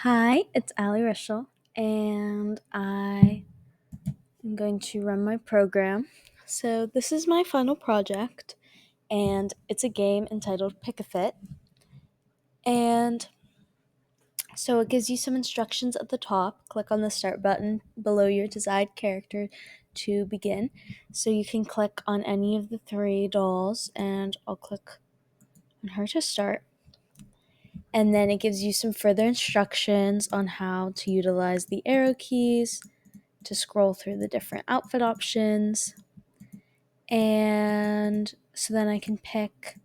Hi, it's Ali Rishel, and I am going to run my program. So, this is my final project, and it's a game entitled PickAFit. And so, it gives you some instructions at the top. Click on the start button below your desired character to begin. So, you can click on any of the three dolls, and I'll click on her to start. And then it gives you some further instructions on how to utilize the arrow keys to scroll through the different outfit options. And so then I can pick